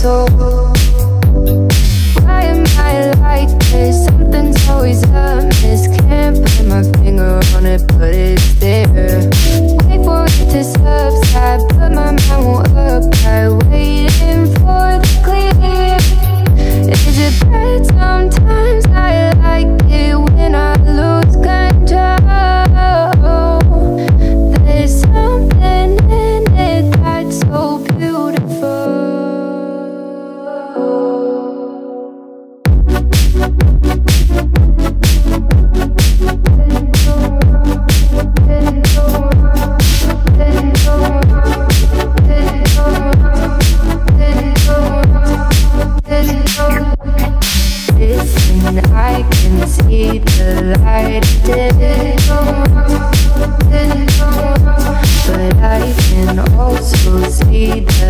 soul. Why am I like this? Something's always amiss. Can't put my finger on it, but it's there. Wait for it to subside, but my mind won't apply. Waiting for the clear. Is it bad? Sometimes I like it when I lose control. There's something in it that's so beautiful. Listen, I can see the light but I can also see the